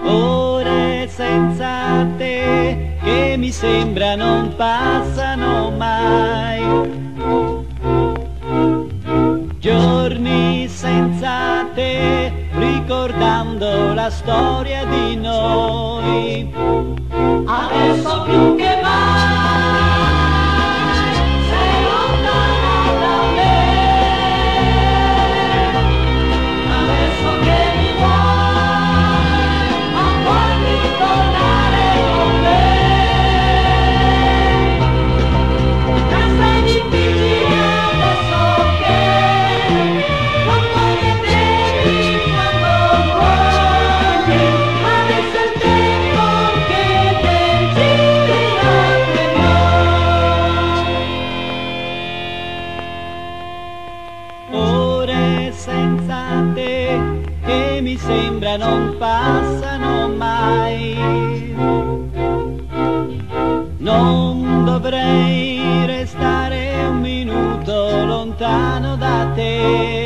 Ore senza te che mi sembra non passano mai, giorni senza te ricordando la storia di noi, adesso più che mai sei lontana da me, adesso che mi vuoi non puoi ritornare con me, questo è difficile adesso che non puoi vedermi quando vuoi, adesso è il tempo che te giri anche noi. Ore senza te che mi sembra non passano mai, non dovrei restare un minuto lontano da te.